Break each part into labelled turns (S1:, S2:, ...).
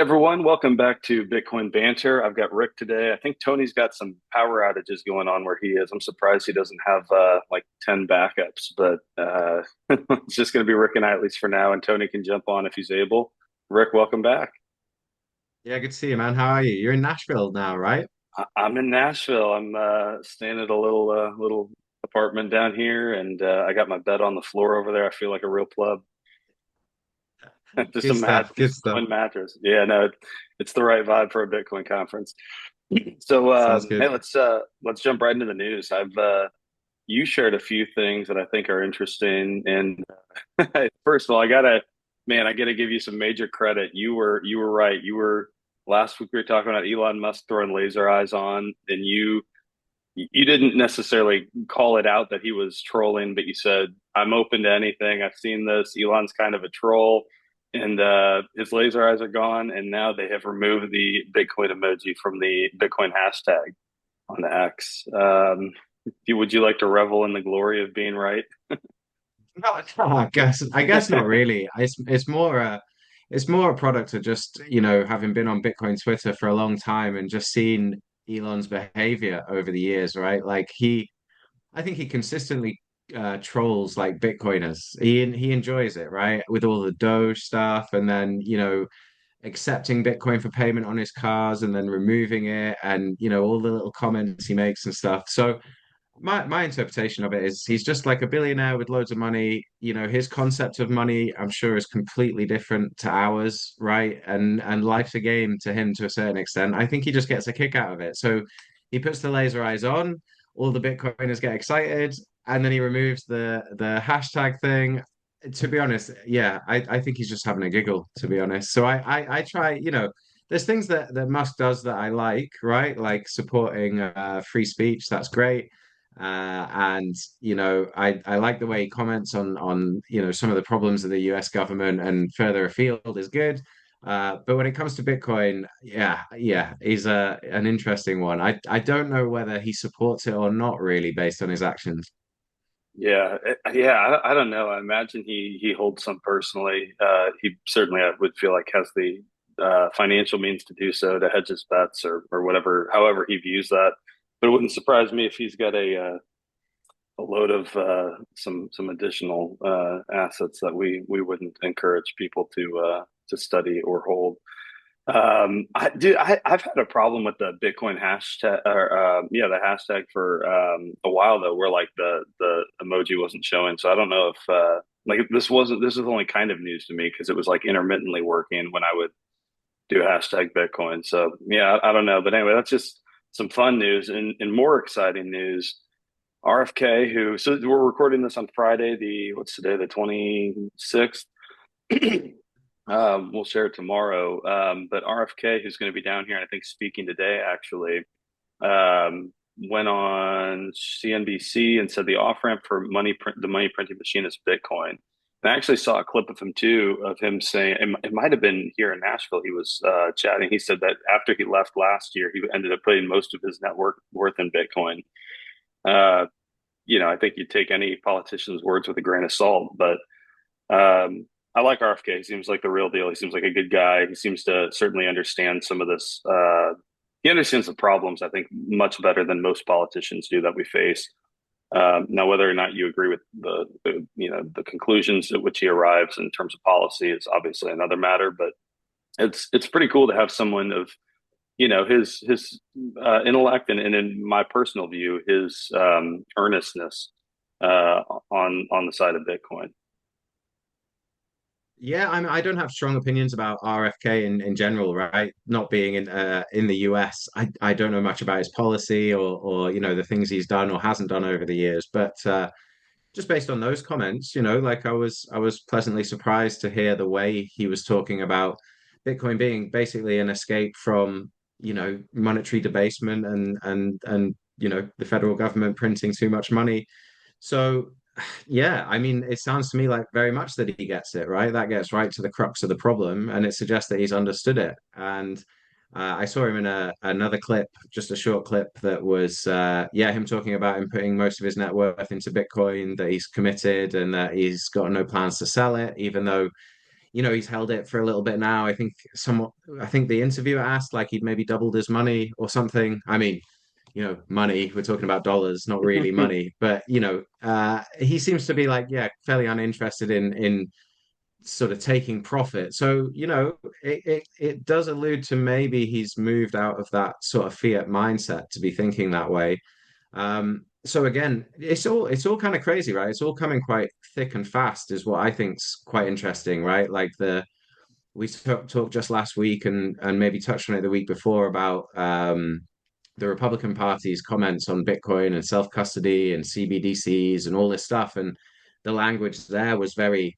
S1: Everyone, welcome back to Bitcoin Banter. I've got Rick today. I think Tony's got some power outages going on where he is. I'm surprised he doesn't have like 10 backups, but it's just going to be Rick and I at least for now, and Tony can jump on if he's able. Rick, welcome back.
S2: Yeah, good to see you, man. How are you? You're in Nashville now, right?
S1: I'm in Nashville. I'm staying at a little apartment down here, and I got my bed on the floor over there. I feel like a real pleb. Just
S2: Good stuff. Good stuff.
S1: Bitcoin mattress. Yeah, no, it's the right vibe for a Bitcoin conference. So
S2: Sounds
S1: hey,
S2: good.
S1: let's jump right into the news. I've you shared a few things that I think are interesting, and first of all, I gotta give you some major credit. You were right. You were last week we were talking about Elon Musk throwing laser eyes on, and you didn't necessarily call it out that he was trolling, but you said, I'm open to anything. I've seen this. Elon's kind of a troll, and his laser eyes are gone. And now they have removed the Bitcoin emoji from the Bitcoin hashtag on the X. Would you like to revel in the glory of being right?
S2: I guess not really. It's more a product of just, having been on Bitcoin Twitter for a long time and just seeing Elon's behavior over the years, right? I think he consistently trolls like Bitcoiners. He enjoys it, right? With all the Doge stuff and then, accepting Bitcoin for payment on his cars and then removing it and all the little comments he makes and stuff. So my interpretation of it is he's just like a billionaire with loads of money. His concept of money, I'm sure, is completely different to ours, right? And life's a game to him to a certain extent. I think he just gets a kick out of it. So he puts the laser eyes on, all the Bitcoiners get excited, and then he removes the hashtag thing. To be honest, yeah, I think he's just having a giggle, to be honest. So I try, there's things that Musk does that I like, right? Like supporting free speech, that's great. And I like the way he comments on some of the problems of the US government and further afield is good. But when it comes to Bitcoin, yeah, he's an interesting one. I don't know whether he supports it or not really based on his actions.
S1: Yeah. I don't know. I imagine he holds some personally. He certainly I would feel like has the financial means to do so to hedge his bets or whatever, however he views that. But it wouldn't surprise me if he's got a load of some additional assets that we wouldn't encourage people to study or hold. I've had a problem with the Bitcoin hashtag, or the hashtag for a while though, where like the emoji wasn't showing. So I don't know if like this was only kind of news to me because it was like intermittently working when I would do hashtag Bitcoin. So yeah, I don't know, but anyway, that's just some fun news and more exciting news. RFK, so we're recording this on Friday, what's today, the 26th. We'll share it tomorrow. But RFK, who's going to be down here, and I think speaking today, actually, went on CNBC and said the off ramp for the money printing machine is Bitcoin. And I actually saw a clip of him too, of him saying it might have been here in Nashville. He was chatting. He said that after he left last year, he ended up putting most of his net worth in Bitcoin. Uh, I think you take any politician's words with a grain of salt, but I like RFK. He seems like the real deal. He seems like a good guy. He seems to certainly understand some of this. He understands the problems, I think, much better than most politicians do that we face. Now, whether or not you agree with the conclusions at which he arrives in terms of policy is obviously another matter. But it's pretty cool to have someone of his intellect and in my personal view his earnestness on the side of Bitcoin.
S2: Yeah, I don't have strong opinions about RFK in general, right? Not being in the US, I don't know much about his policy or the things he's done or hasn't done over the years. But just based on those comments, like I was pleasantly surprised to hear the way he was talking about Bitcoin being basically an escape from monetary debasement and the federal government printing too much money. So yeah, I mean, it sounds to me like very much that he gets it, right? That gets right to the crux of the problem, and it suggests that he's understood it. And I saw him in another clip, just a short clip that was, him talking about him putting most of his net worth into Bitcoin, that he's committed and that he's got no plans to sell it, even though he's held it for a little bit now. I think the interviewer asked like he'd maybe doubled his money or something. I mean, money, we're talking about dollars, not really money, but he seems to be like, yeah, fairly uninterested in sort of taking profit. So, it does allude to maybe he's moved out of that sort of fiat mindset to be thinking that way. So again, it's all kind of crazy, right? It's all coming quite thick and fast, is what I think's quite interesting, right? Like we talked just last week and maybe touched on it the week before about the Republican Party's comments on Bitcoin and self-custody and CBDCs and all this stuff, and the language there was very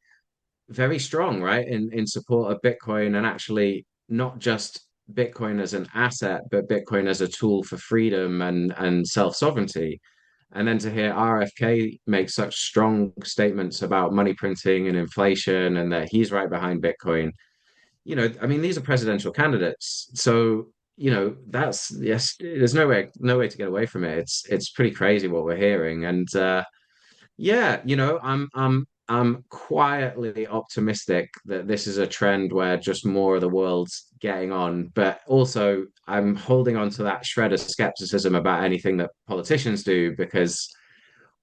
S2: very strong, right, in support of Bitcoin and actually not just Bitcoin as an asset, but Bitcoin as a tool for freedom and self-sovereignty. And then to hear RFK make such strong statements about money printing and inflation and that he's right behind Bitcoin, I mean, these are presidential candidates. So, that's yes, there's no way to get away from it. It's pretty crazy what we're hearing. And yeah, I'm quietly optimistic that this is a trend where just more of the world's getting on, but also I'm holding on to that shred of skepticism about anything that politicians do because,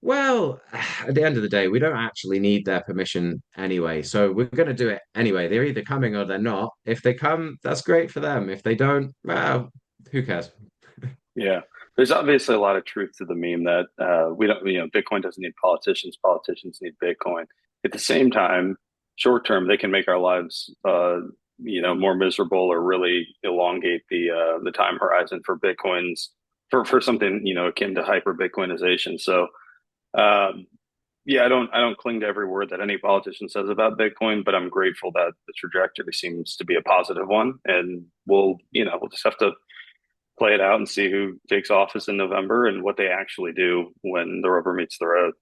S2: well, at the end of the day, we don't actually need their permission anyway. So we're going to do it anyway. They're either coming or they're not. If they come, that's great for them. If they don't, well, who cares?
S1: Yeah. There's obviously a lot of truth to the meme that we don't, Bitcoin doesn't need politicians, politicians need Bitcoin. At the same time, short term, they can make our lives, more miserable or really elongate the time horizon for Bitcoins for something, akin to hyper Bitcoinization. So, um, yeah, I don't cling to every word that any politician says about Bitcoin, but I'm grateful that the trajectory seems to be a positive one, and we'll just have to play it out and see who takes office in November and what they actually do when the rubber meets the road.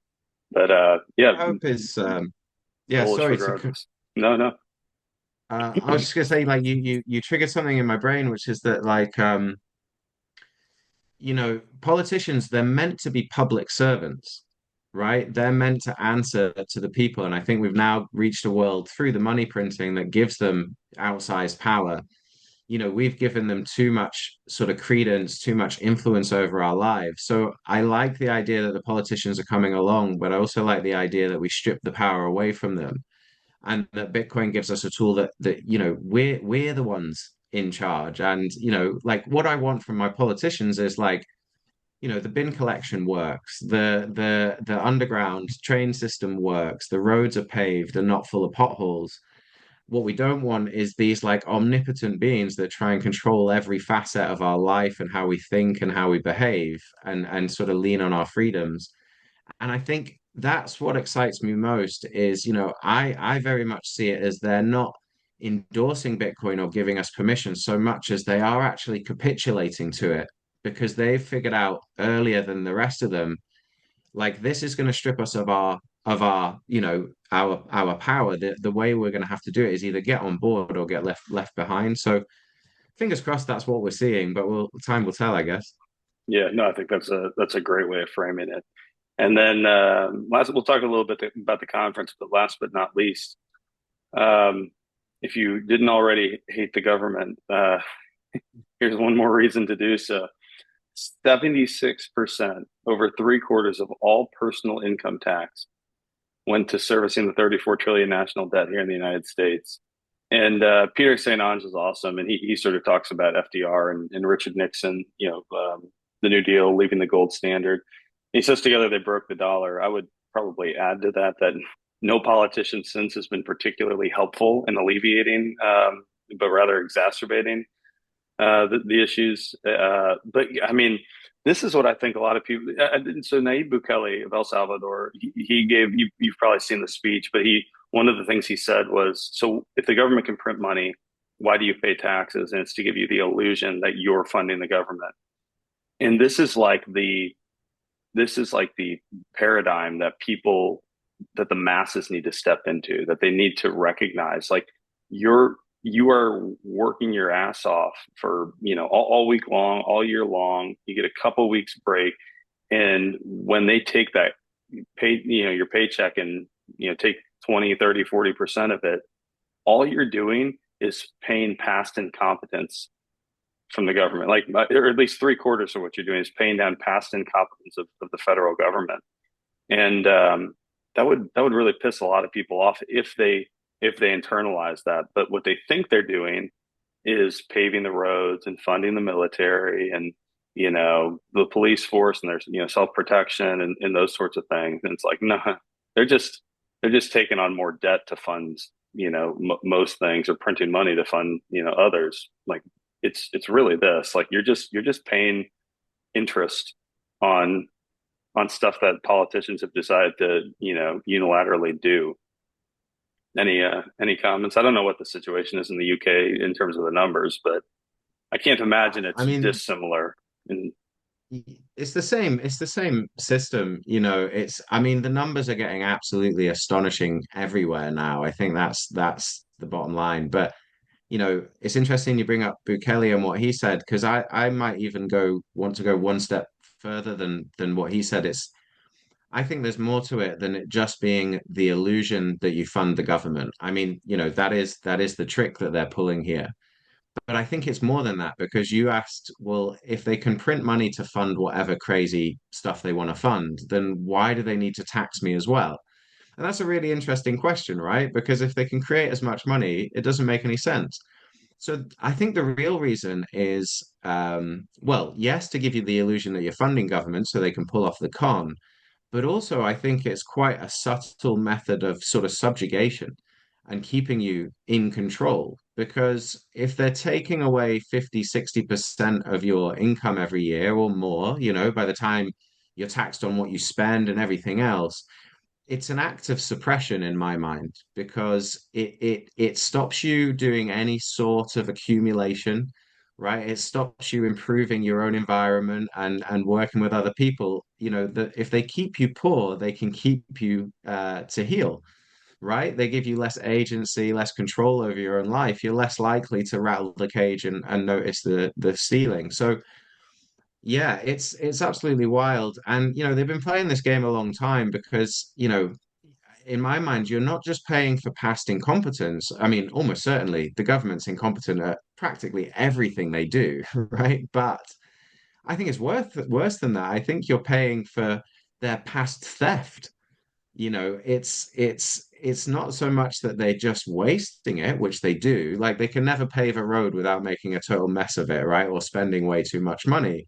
S1: But yeah,
S2: Hope is, yeah,
S1: bullish
S2: sorry to
S1: regardless. No, no.
S2: I was just gonna say, like you triggered something in my brain, which is that like politicians, they're meant to be public servants, right? They're meant to answer to the people, and I think we've now reached a world through the money printing that gives them outsized power. We've given them too much sort of credence, too much influence over our lives. So I like the idea that the politicians are coming along, but I also like the idea that we strip the power away from them and that Bitcoin gives us a tool that we're the ones in charge. And like what I want from my politicians is like the bin collection works, the underground train system works, the roads are paved and not full of potholes. What we don't want is these like omnipotent beings that try and control every facet of our life and how we think and how we behave and sort of lean on our freedoms. And I think that's what excites me most is, I very much see it as they're not endorsing Bitcoin or giving us permission so much as they are actually capitulating to it because they've figured out earlier than the rest of them, like this is going to strip us of our, our power. The way we're going to have to do it is either get on board or get left behind. So fingers crossed that's what we're seeing, but time will tell, I guess.
S1: Yeah, no, I think that's a great way of framing it. And then last, we'll talk a little bit about the conference, but last but not least, um, if you didn't already hate the government, here's one more reason to do so. 76%, over three quarters of all personal income tax went to servicing the 34 trillion national debt here in the United States. And Peter St. Onge is awesome, and he sort of talks about FDR and Richard Nixon, the New Deal, leaving the gold standard. He says together they broke the dollar. I would probably add to that no politician since has been particularly helpful in alleviating, but rather exacerbating the issues. But I mean, this is what I think a lot of people. So Nayib Bukele of El Salvador, he gave you've probably seen the speech, but one of the things he said was, so if the government can print money, why do you pay taxes? And it's to give you the illusion that you're funding the government. And this is like the paradigm that the masses need to step into, that they need to recognize, like you are working your ass off for all week long, all year long. You get a couple weeks break, and when they take that pay your paycheck and take 20, 30, 40% of it, all you're doing is paying past incompetence from the government, like, or at least three-quarters of what you're doing is paying down past incompetence of the federal government. And that would really piss a lot of people off if they internalize that. But what they think they're doing is paving the roads and funding the military and the police force, and there's self-protection and those sorts of things. And it's like, no, they're just they're just taking on more debt to fund most things, or printing money to fund others. Like, it's really this, like, you're just paying interest on stuff that politicians have decided to unilaterally do. Any comments? I don't know what the situation is in the UK in terms of the numbers, but I can't imagine
S2: I
S1: it's
S2: mean,
S1: dissimilar. And
S2: it's the same system, I mean, the numbers are getting absolutely astonishing everywhere now. I think that's the bottom line. But it's interesting you bring up Bukele and what he said, because I might even want to go one step further than what he said. I think there's more to it than it just being the illusion that you fund the government. I mean, that is the trick that they're pulling here. But I think it's more than that, because you asked, well, if they can print money to fund whatever crazy stuff they want to fund, then why do they need to tax me as well? And that's a really interesting question, right? Because if they can create as much money, it doesn't make any sense. So I think the real reason is, well, yes, to give you the illusion that you're funding government so they can pull off the con, but also I think it's quite a subtle method of sort of subjugation and keeping you in control. Because if they're taking away 50, 60% of your income every year or more, by the time you're taxed on what you spend and everything else, it's an act of suppression in my mind, because it stops you doing any sort of accumulation, right? It stops you improving your own environment and working with other people. That if they keep you poor, they can keep you to heal, right? They give you less agency, less control over your own life. You're less likely to rattle the cage and notice the ceiling. So yeah, it's absolutely wild. And they've been playing this game a long time, because in my mind, you're not just paying for past incompetence. I mean, almost certainly the government's incompetent at practically everything they do, right? But I think it's worse than that. I think you're paying for their past theft. It's not so much that they're just wasting it, which they do. Like, they can never pave a road without making a total mess of it, right? Or spending way too much money,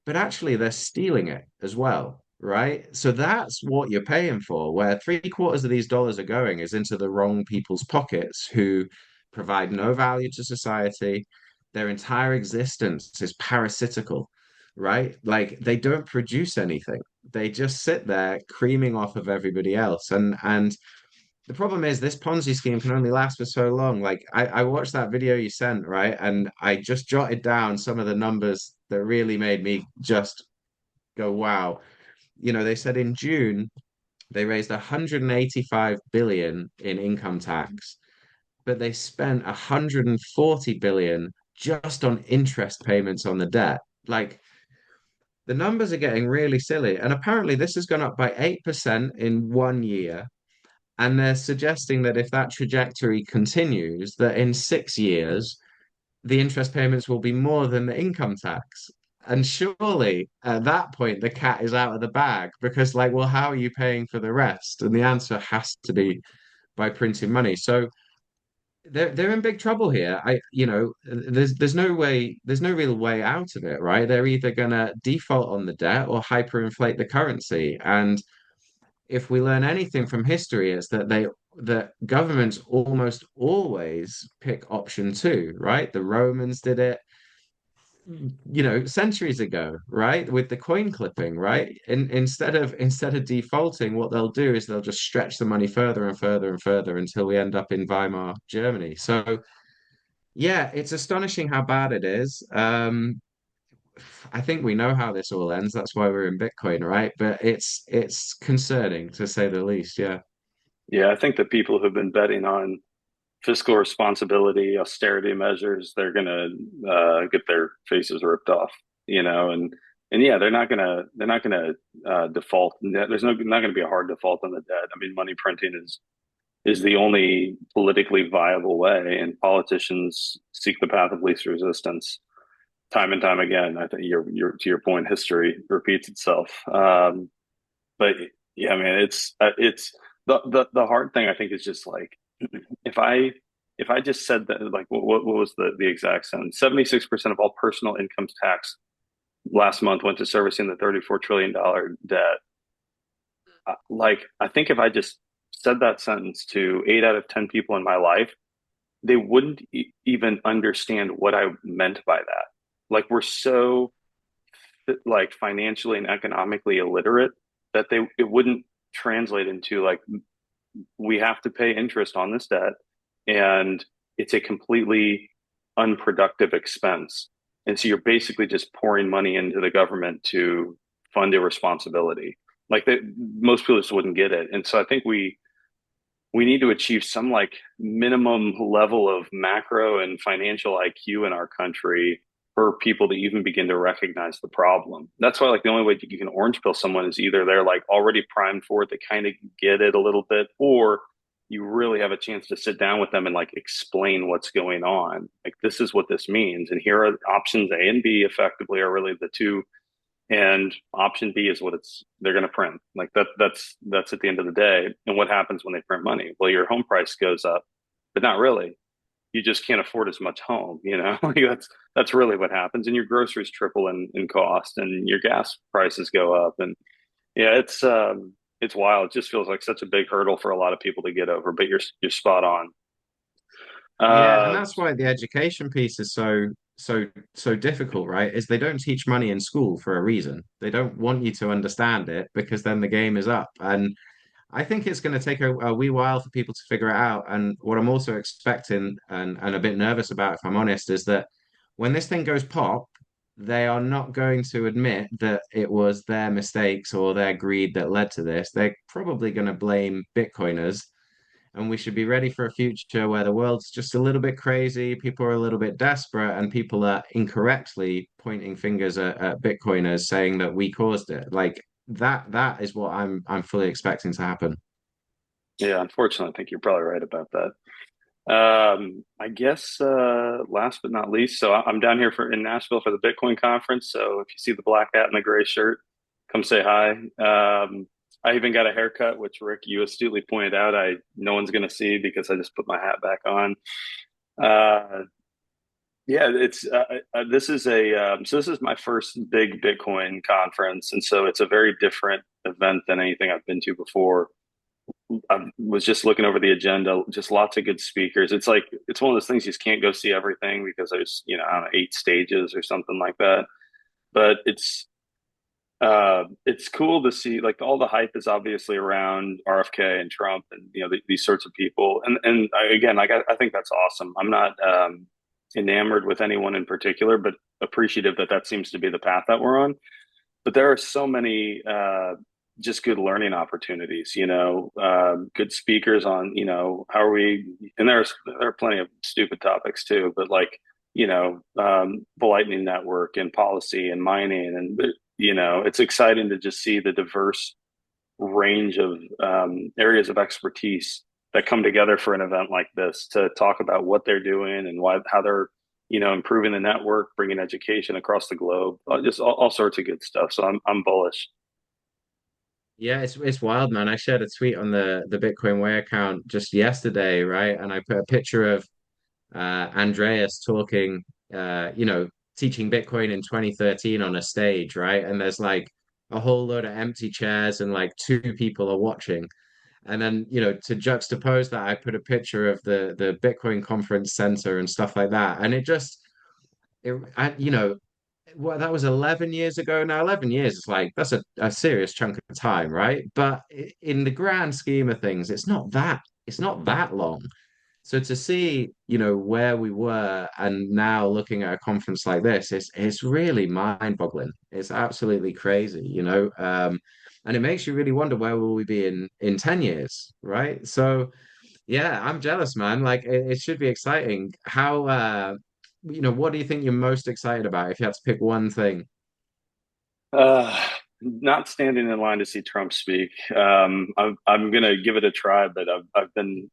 S2: but actually they're stealing it as well, right? So that's what you're paying for, where three-quarters of these dollars are going is into the wrong people's pockets, who provide no value to society. Their entire existence is parasitical, right? Like, they don't produce anything. They just sit there creaming off of everybody else. And the problem is, this Ponzi scheme can only last for so long. Like, I watched that video you sent, right? And I just jotted down some of the numbers that really made me just go, wow. They said in June they raised 185 billion in income tax, but they spent 140 billion just on interest payments on the debt. Like, the numbers are getting really silly. And apparently this has gone up by 8% in 1 year. And they're suggesting that if that trajectory continues, that in 6 years, the interest payments will be more than the income tax. And surely at that point, the cat is out of the bag, because, like, well, how are you paying for the rest? And the answer has to be by printing money. So they're in big trouble here. There's no way, there's no real way out of it, right? They're either gonna default on the debt or hyperinflate the currency. And if we learn anything from history, it's that governments almost always pick option two, right? The Romans did it, centuries ago, right? With the coin clipping, right? Instead of defaulting, what they'll do is they'll just stretch the money further and further and further until we end up in Weimar, Germany. So yeah, it's astonishing how bad it is. I think we know how this all ends. That's why we're in Bitcoin, right? But it's concerning, to say the least. Yeah.
S1: yeah, I think the people who've been betting on fiscal responsibility, austerity measures, they're gonna get their faces ripped off, and yeah, they're not gonna default. There's not gonna be a hard default on the debt. I mean, money printing is is the only politically viable way, and politicians seek the path of least resistance time and time again. I think you're to your point, history repeats itself. But yeah, man, it's the hard thing I think is just like if I just said that like what was the exact sentence? 76% of all personal income tax last month went to servicing the $34 trillion debt. Like I think if I just said that sentence to 8 out of 10 people in my life, they wouldn't even understand what I meant by that. Like we're so like financially and economically illiterate that they it wouldn't translate into like we have to pay interest on this debt and it's a completely unproductive expense. And so you're basically just pouring money into the government to fund irresponsibility. Like that, most people just wouldn't get it. And so I think we need to achieve some like minimum level of macro and financial IQ in our country for people to even begin to recognize the problem. That's why like the only way you can orange pill someone is either they're like already primed for it, they kind of get it a little bit, or you really have a chance to sit down with them and like explain what's going on. Like this is what this means, and here are options A and B. Effectively, are really the two, and option B is what it's they're going to print. Like that's at the end of the day. And what happens when they print money? Well, your home price goes up, but not really. You just can't afford as much home, you know? Like that's really what happens. And your groceries triple in cost and your gas prices go up. And yeah, it's wild. It just feels like such a big hurdle for a lot of people to get over, but you're spot on.
S2: Yeah, and
S1: Uh
S2: that's why the education piece is so difficult, right? Is they don't teach money in school for a reason. They don't want you to understand it because then the game is up. And I think it's going to take a wee while for people to figure it out. And what I'm also expecting and a bit nervous about, if I'm honest, is that when this thing goes pop, they are not going to admit that it was their mistakes or their greed that led to this. They're probably going to blame Bitcoiners. And we should be ready for a future where the world's just a little bit crazy, people are a little bit desperate, and people are incorrectly pointing fingers at Bitcoiners saying that we caused it. Like that is what I'm fully expecting to happen.
S1: yeah, unfortunately, I think you're probably right about that. I guess last but not least, so I'm down here for in Nashville for the Bitcoin conference. So if you see the black hat and the gray shirt, come say hi. I even got a haircut, which Rick, you astutely pointed out, I no one's gonna see because I just put my hat back on. Uh, yeah, it's this is a so this is my first big Bitcoin conference, and so it's a very different event than anything I've been to before. I was just looking over the agenda, just lots of good speakers. It's like it's one of those things you just can't go see everything because there's, you know, I don't know, 8 stages or something like that. But it's cool to see like all the hype is obviously around RFK and Trump and you know these sorts of people. And again, like I think that's awesome. I'm not enamored with anyone in particular, but appreciative that that seems to be the path that we're on. But there are so many just good learning opportunities, you know, good speakers on, you know, how are we, and there are plenty of stupid topics too, but like, you know, the Lightning Network and policy and mining, and you know, it's exciting to just see the diverse range of areas of expertise that come together for an event like this to talk about what they're doing and why how they're you know improving the network, bringing education across the globe, just all sorts of good stuff. So I'm bullish.
S2: Yeah, it's wild, man. I shared a tweet on the Bitcoin Way account just yesterday, right? And I put a picture of Andreas talking, teaching Bitcoin in 2013 on a stage, right? And there's like a whole load of empty chairs and like two people are watching. And then, to juxtapose that, I put a picture of the Bitcoin conference center and stuff like that. And it just, well, that was 11 years ago. Now, 11 years is like, that's a serious chunk of time, right? But in the grand scheme of things, it's not that long. So to see, where we were and now looking at a conference like this, it's really mind-boggling. It's absolutely crazy, and it makes you really wonder where will we be in 10 years, right? So yeah, I'm jealous, man. Like it should be exciting. What do you think you're most excited about if you had to pick one thing?
S1: not standing in line to see Trump speak. I'm gonna give it a try, but I've been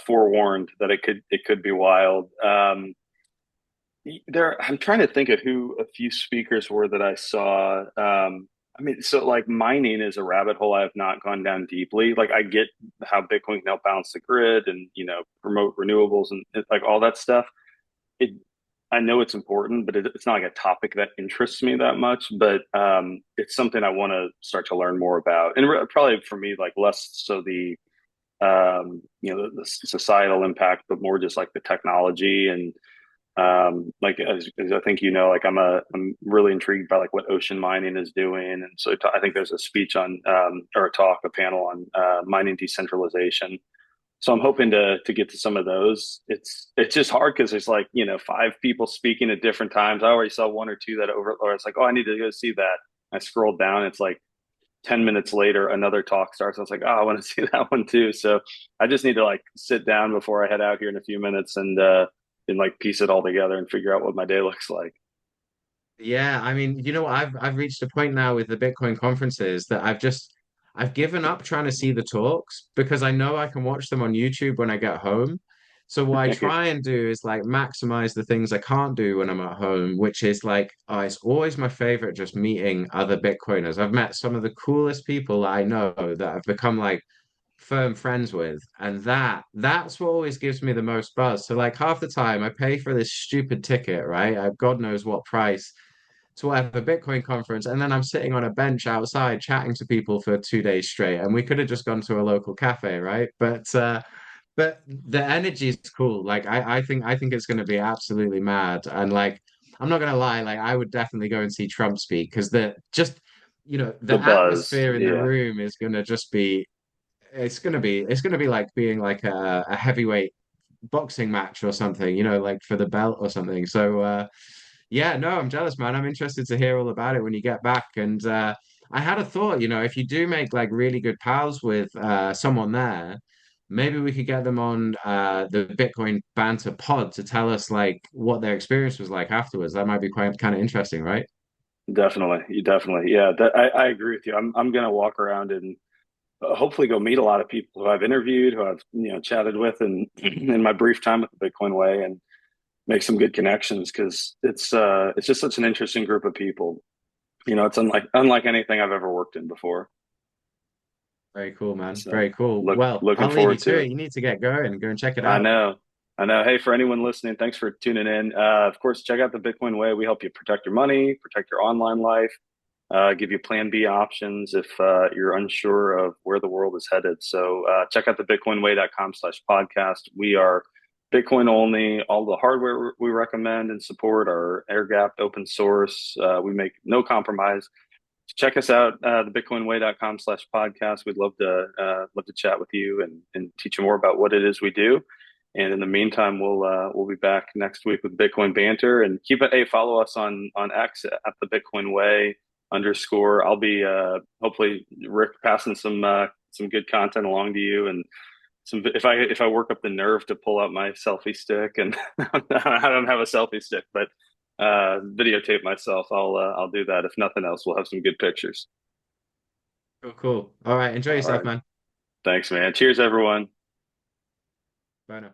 S1: forewarned that it could be wild. I'm trying to think of who a few speakers were that I saw. I mean, so like mining is a rabbit hole I have not gone down deeply. Like I get how Bitcoin can help balance the grid and promote renewables and like all that stuff. It I know it's important, but it's not like a topic that interests me that much. But it's something I want to start to learn more about, and probably for me, like less so the societal impact, but more just like the technology and like as I think like I'm really intrigued by like what ocean mining is doing, and so I think there's a speech on or a talk, a panel on mining decentralization. So I'm hoping to get to some of those. It's just hard because there's like five people speaking at different times. I already saw one or two that over, or it's like, oh, I need to go see that. I scrolled down. It's like 10 minutes later, another talk starts. I was like, oh, I want to see that one too. So I just need to like sit down before I head out here in a few minutes and like piece it all together and figure out what my day looks like.
S2: Yeah, I mean, I've reached a point now with the Bitcoin conferences that I've given up trying to see the talks because I know I can watch them on YouTube when I get home. So what I try and do is like maximize the things I can't do when I'm at home, which is like, oh, it's always my favorite just meeting other Bitcoiners. I've met some of the coolest people I know that I've become like firm friends with, and that's what always gives me the most buzz. So like half the time I pay for this stupid ticket, right? God knows what price to whatever Bitcoin conference, and then I'm sitting on a bench outside chatting to people for 2 days straight, and we could have just gone to a local cafe, right? But the energy is cool. Like I think it's going to be absolutely mad, and like I'm not going to lie, like I would definitely go and see Trump speak because the
S1: The buzz,
S2: atmosphere in the
S1: yeah,
S2: room is going to just be it's gonna be like being like a heavyweight boxing match or something, like for the belt or something. So yeah, no, I'm jealous, man. I'm interested to hear all about it when you get back. And I had a thought, if you do make like really good pals with someone there, maybe we could get them on the Bitcoin Banter pod to tell us like what their experience was like afterwards. That might be quite kind of interesting, right?
S1: definitely, you definitely, yeah. I agree with you. I'm gonna walk around and hopefully go meet a lot of people who I've interviewed, who I've chatted with, and in my brief time with the Bitcoin Way, and make some good connections because it's just such an interesting group of people. It's unlike anything I've ever worked in before.
S2: Very cool, man.
S1: So
S2: Very cool.
S1: looking
S2: Well, I'll leave you
S1: forward
S2: to
S1: to
S2: it.
S1: it.
S2: You need to get going. Go and check it
S1: I
S2: out.
S1: know. I know. Hey, for anyone listening, thanks for tuning in. Of course, check out the Bitcoin Way. We help you protect your money, protect your online life, give you plan B options if you're unsure of where the world is headed. So check out the bitcoinway.com/podcast. We are Bitcoin only. All the hardware we recommend and support are air gapped, open source. We make no compromise. Check us out, the bitcoinway.com/podcast. We'd love to chat with you and teach you more about what it is we do. And in the meantime, we'll be back next week with Bitcoin Banter and keep it. Hey, follow us on X at the Bitcoin Way _. I'll be hopefully Rick passing some good content along to you and some if I work up the nerve to pull out my selfie stick and I don't have a selfie stick, but videotape myself, I'll do that. If nothing else, we'll have some good pictures.
S2: Cool, cool. All right. Enjoy
S1: All
S2: yourself,
S1: right.
S2: man.
S1: Thanks, man. Cheers, everyone.
S2: Bye now.